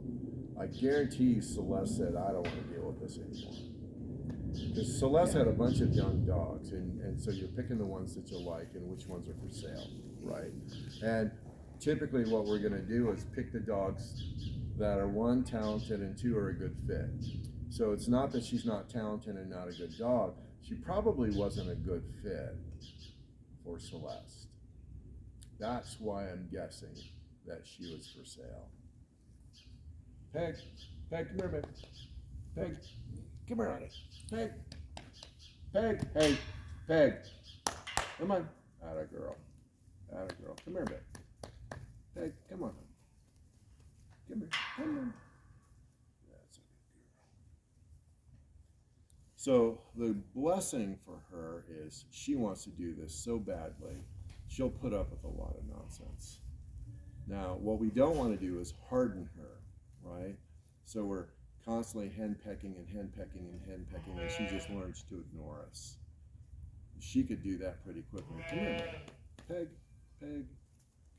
I guarantee you Celeste said, I don't want to deal with this anymore. Because Celeste had a bunch of young dogs, and so you're picking the ones that you like and which ones are for sale, right? And typically what we're going to do is pick the dogs that are one, talented, and two, are a good fit. So it's not that she's not talented and not a good dog. She probably wasn't a good fit for Celeste. That's why I'm guessing that she was for sale. Peg, come here, baby. Peg, come here, honey. Peg, hey, Peg. Come on. Atta girl. Come here, babe. Peg, come on. Come here. Come on. That's a good girl. So the blessing for her is she wants to do this so badly, she'll put up with a lot of nonsense. Now, what we don't want to do is harden her, right? So we're constantly henpecking, and she just learns to ignore us. She could do that pretty quickly. Come here, Peg. Come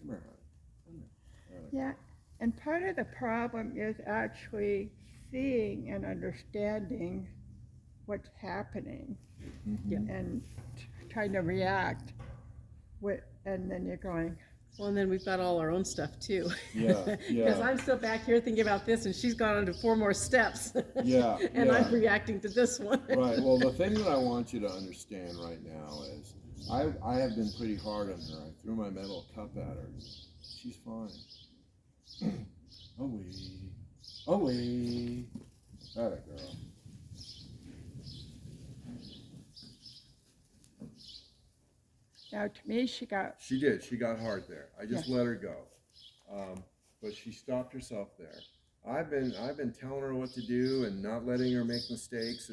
here, honey. Come here. Yeah, and part of the problem is actually seeing and understanding what's happening and trying to react with, and then you're going, Well, and then we've got all our own stuff too. Yeah. Because I'm still back here thinking about this, and she's gone on to 4 more steps. Yeah. And I'm reacting to this one. Right. Well, the thing that I want you to understand right now is I have been pretty hard on her. I threw my metal cup at her. She's fine. Away. Atta girl. now to me she got, She did. She got hard there. I just let her go, but she stopped herself there. I've been telling her what to do and not letting her make mistakes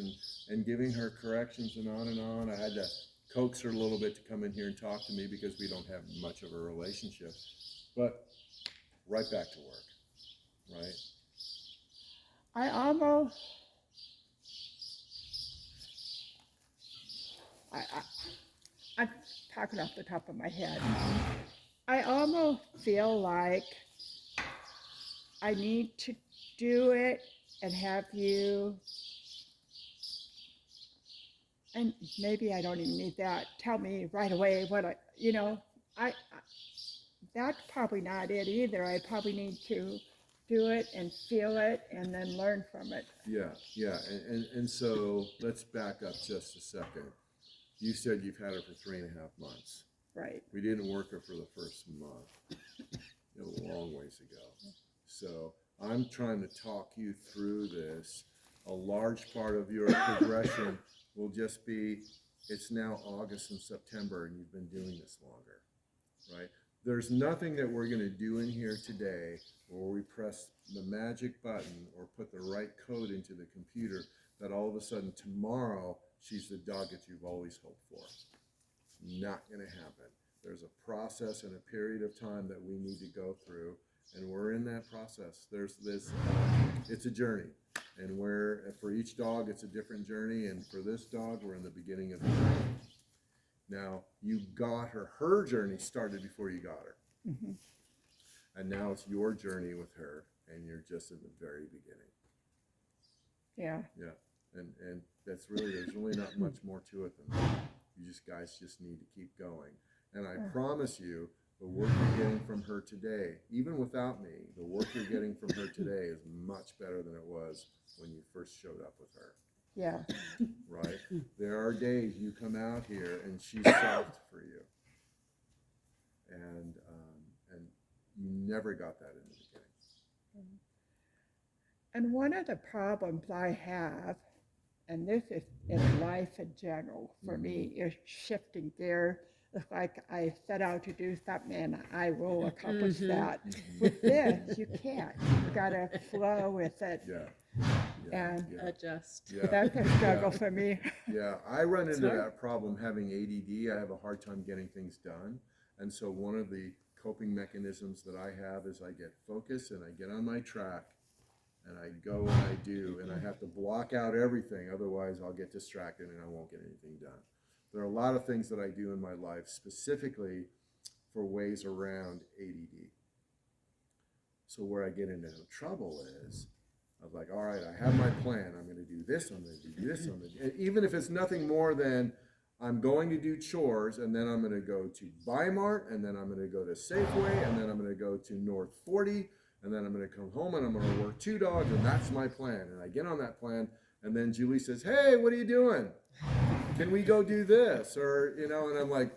and giving her corrections and on and on. I had to coax her a little bit to come in here and talk to me because we don't have much of a relationship. But right back to work, right? I'm talking off the top of my head. I almost feel like I need to do it and have you, and maybe I don't even need that, tell me right away what I that's probably not it either. I probably need to do it and feel it and then learn from it. Yeah. And so let's back up just a second. You said you've had her for 3.5 months. Right. We didn't work her for the first month. It was a long ways ago. So I'm trying to talk you through this. A large part of your progression will just be, it's now August and September and you've been doing this longer, right? There's nothing that we're going to do in here today where we press the magic button or put the right code into the computer that all of a sudden tomorrow she's the dog that you've always hoped for. Not going to happen. There's a process and a period of time that we need to go through, and we're in that process. There's this, it's a journey, And where for each dog it's a different journey, and for this dog we're in the beginning of the journey. Now you got her. Her journey started before you got her. Mhm. And now it's your journey with her, and you're just in the very beginning. Yeah. Yeah, and that's really, there's really not much more to it than that. You guys just need to keep going. And I promise you, the work you're getting from her today, even without me, the work you're getting from her today is much better than it was when you first showed up with her, Yeah. right? There are days you come out here and she's soft for you. And you never got that in the beginning. And one of the problems I have, and this is in life in general for me, is shifting gear. It's like I set out to do something and I will accomplish that. With this, you can't. You gotta flow with it. Yeah. And Adjust. Yeah. that's a struggle for me. Yeah, I run into hard. that problem having ADD. I have a hard time getting things done. And so one of the coping mechanisms that I have is I get focused and I get on my track and I go and I do, and I have to block out everything. Otherwise I'll get distracted and I won't get anything done. There are a lot of things that I do in my life specifically for ways around ADD. So where I get into trouble is, I was like, all right, I have my plan. I'm going to do this. I'm going to do this. Even if it's nothing more than I'm going to do chores, and then I'm going to go to Bimart, and then I'm going to go to Safeway, and then I'm going to go to North 40, and then I'm going to come home and I'm going to work 2 dogs, and that's my plan. And I get on that plan, and then Julie says, hey, what are you doing? Can we go do this? Or, and I'm like,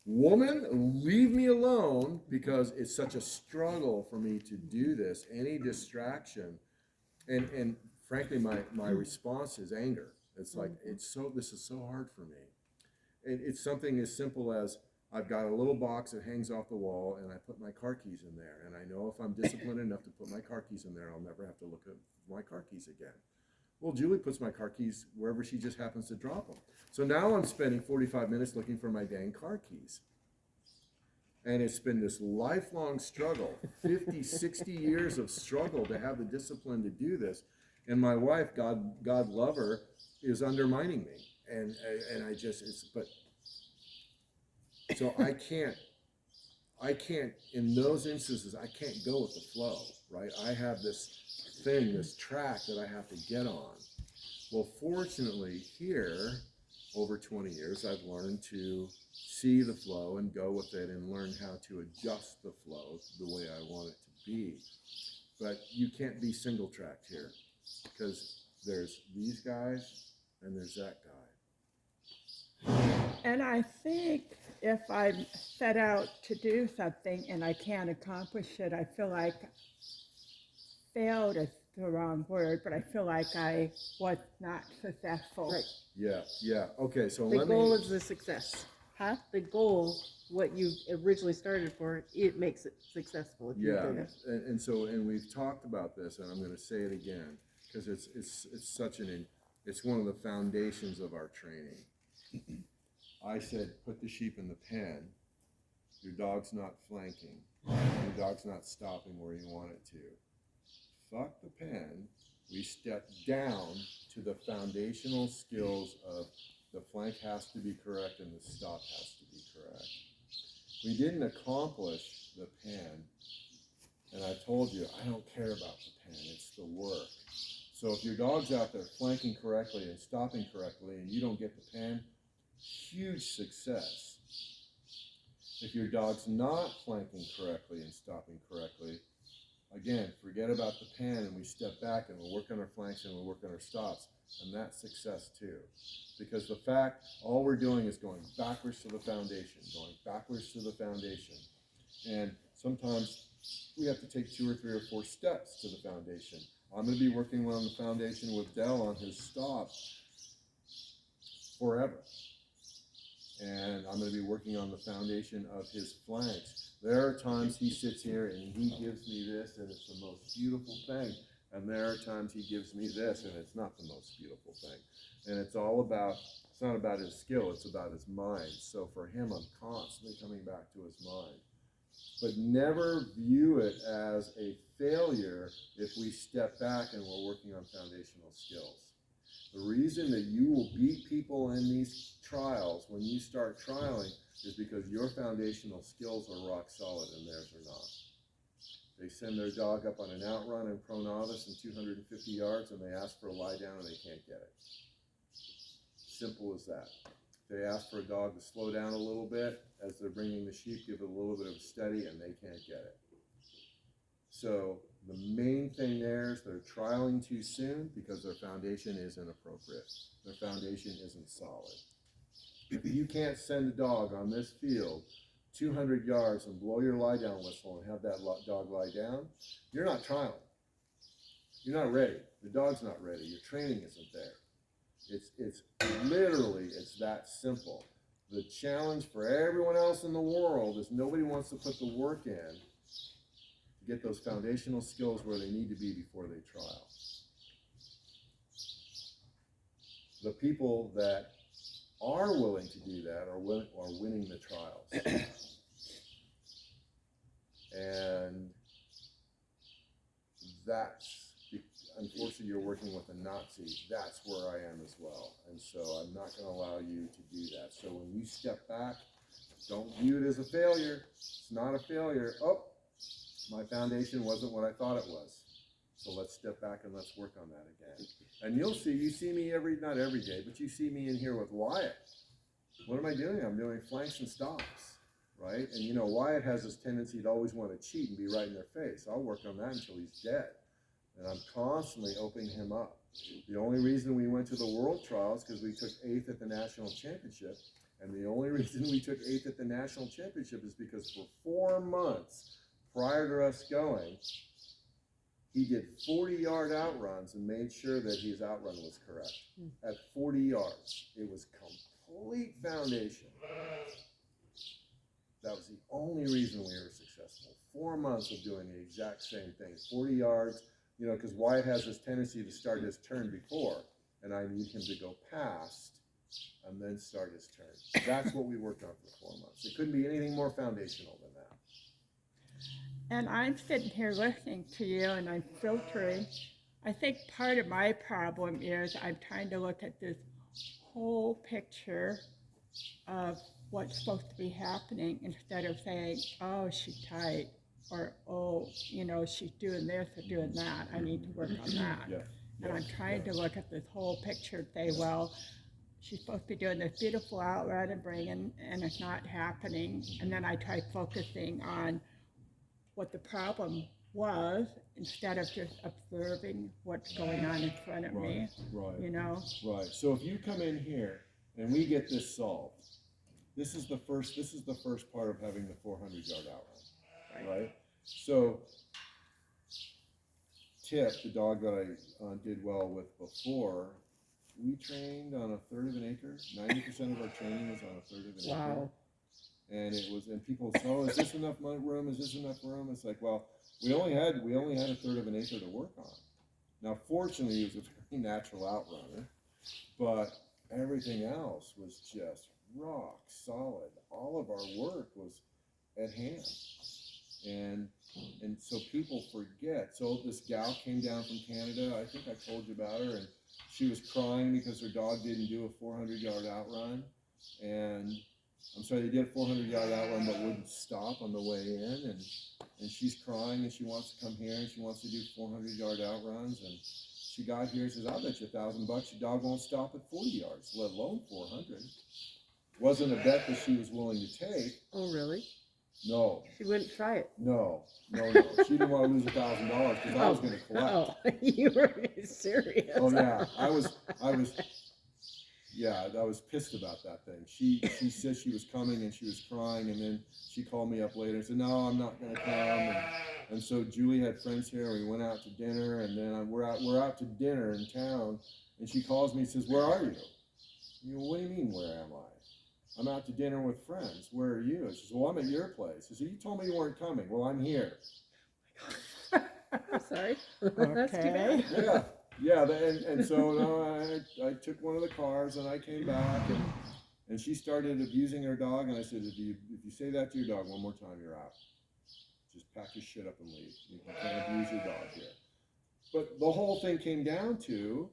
woman, leave me alone, because it's such a struggle for me to do this. Any distraction. And frankly, my response is anger. It's like, this is so hard for me. And it's something as simple as I've got a little box that hangs off the wall and I put my car keys in there. And I know if I'm disciplined enough to put my car keys in there, I'll never have to look at my car keys again. Well, Julie puts my car keys wherever she just happens to drop them. So now I'm spending 45 minutes looking for my dang car keys. And it's been this lifelong struggle, 50, 60 years of struggle to have the discipline to do this. And my wife, God love her, is undermining me. And so I can't, in those instances, I can't go with the flow, right? I have this thing, this track that I have to get on. Well, fortunately here, over 20 years, I've learned to see the flow and go with it and learn how to adjust the flow the way I want it to be. But you can't be single tracked here, because there's these guys and there's that guy. And I think if I set out to do something and I can't accomplish it, I feel like failed is the wrong word, but I feel like I was not successful. Right. Yeah. Okay, so The let goal me. is the success. Huh? The goal, what you originally started for, it makes it successful. If you Yeah, do it. and we've talked about this, and I'm going to say it again because it's one of the foundations of our training. I said, put the sheep in the pen. Your dog's not flanking. Your dog's not stopping where you want it to. Fuck the pen. We step down to the foundational skills of the flank has to be correct and the stop has to be correct. We didn't accomplish the pen, and I told you, I don't care about the pen, it's the work. So if your dog's out there flanking correctly and stopping correctly and you don't get the pen, huge success. If your dog's not flanking correctly and stopping correctly, again, forget about the pen and we step back and we'll work on our flanks and we'll work on our stops, and that's success too. Because the fact, all we're doing is going backwards to the foundation, and sometimes we have to take 2 or 3 or 4 steps to the foundation. I'm going to be working on the foundation with Dell on his stop forever. And I'm going to be working on the foundation of his flanks. There are times he sits here and he gives me this and it's the most beautiful thing. And there are times he gives me this and it's not the most beautiful thing. And it's not about his skill, it's about his mind. So for him, I'm constantly coming back to his mind. but never view it as a failure if we step back and we're working on foundational skills. The reason that you will beat people in these trials when you start trialing is because your foundational skills are rock solid and theirs are not. They send their dog up on an outrun in pro novice in 250 yards and they ask for a lie down and they can't get it. Simple as that. They ask for a dog to slow down a little bit as they're bringing the sheep, give it a little bit of a steady, and they can't get it. So the main thing there is they're trialing too soon because their foundation isn't appropriate. Their foundation isn't solid. If you can't send a dog on this field 200 yards and blow your lie down whistle and have that dog lie down, you're not trialing. You're not ready. The dog's not ready. Your training isn't there. It's literally, it's that simple. The challenge for everyone else in the world is nobody wants to put the work in to get those foundational skills where they need to be before they trial. The people that are willing to do that are winning the trials. And that's, unfortunately, you're working with a Nazi. That's where I am as well. And so I'm not going to allow you to do that. So when you step back, don't view it as a failure. It's not a failure. Oh, my foundation wasn't what I thought it was. So let's step back and let's work on that again. And you see me not every day, but you see me in here with Wyatt. What am I doing? I'm doing flanks and stops, right? And you know, Wyatt has this tendency to always want to cheat and be right in their face. I'll work on that until he's dead. And I'm constantly opening him up. The only reason we went to the world trials because we took 8th at the national championship. And the only reason we took 8th at the national championship is because for 4 months prior to us going, he did 40-yard outruns and made sure that his outrun was correct. At 40 yards, it was complete foundation. That was the only reason we were successful. 4 months of doing the exact same thing. 40 yards, you know, because Wyatt has this tendency to start his turn before, and I need him to go past and then start his turn. That's what we worked on for 4 months. It couldn't be anything more foundational than that. And I'm sitting here listening to you and I'm filtering. I think part of my problem is I'm trying to look at this whole picture of what's supposed to be happening instead of saying, oh, she's tight, or, oh, you know, she's doing this or doing that. I need to work on that. Yeah. And I'm trying to look at this whole picture and say, well, she's supposed to be doing this beautiful outrun and bringing, and it's not happening. And then I try focusing on what the problem was instead of just observing what's going on in front of me, Right. you know? Right. So if you come in here and we get this solved, this is the first part of having the 400-yard outrun, right? So Tip, the dog that I did well with before, we trained on a third of an acre. 90% of our training was on a third of an acre. Wow. And it was, and people said, oh, is this enough room? Is this enough room? It's like, well, we only had a third of an acre to work on. Now, fortunately, he was a very natural outrunner, but everything else was just rock solid. All of our work was at hand. And so people forget. So this gal came down from Canada. I think I told you about her, and she was crying because her dog didn't do a 400-yard outrun. And I'm sorry, they did a 400-yard outrun but wouldn't stop on the way in. And she's crying and she wants to come here and she wants to do 400-yard outruns. And she got here and says, I'll bet you $1,000 your dog won't stop at 40 yards, let alone 400. Wasn't a bet that she was willing to take. Oh, really? No. She wouldn't try it. No. She didn't want to lose $1,000 because I was going to collect. Oh, you were serious. Oh yeah, I was pissed about that thing. She said she was coming and she was crying, and then she called me up later and said, no, I'm not going to come. And so Julie had friends here, and we went out to dinner, and then we're out to dinner in town, and she calls me and says, where are you? You know, what do you mean, where am I? I'm out to dinner with friends. Where are you? She says, well, I'm at your place. I said, you told me you weren't coming. Well, I'm here. I'm sorry. That's too Okay. bad. Yeah, and so no, I took one of the cars and I came back and she started abusing her dog, and I said, if you say that to your dog one more time, you're out. just pack your shit up and leave. You can't abuse your dog here. But the whole thing came down to,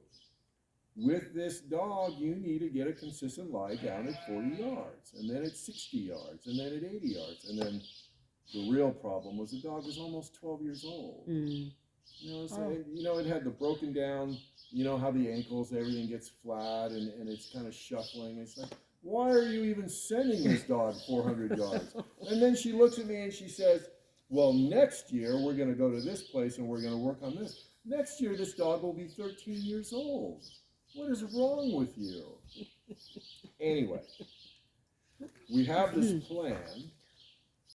with this dog, you need to get a consistent lie down at 40 yards, and then at 60 yards, and then at 80 yards. And then the real problem was the dog was almost 12 years old. Mm. It had the broken down, how the ankles, everything gets flat and it's kind of shuffling. It's like, why are you even sending this dog 400 yards? And then she looks at me and she says, well, next year we're going to go to this place and we're going to work on this. Next year this dog will be 13 years old. What is wrong with you? Anyway, we have this plan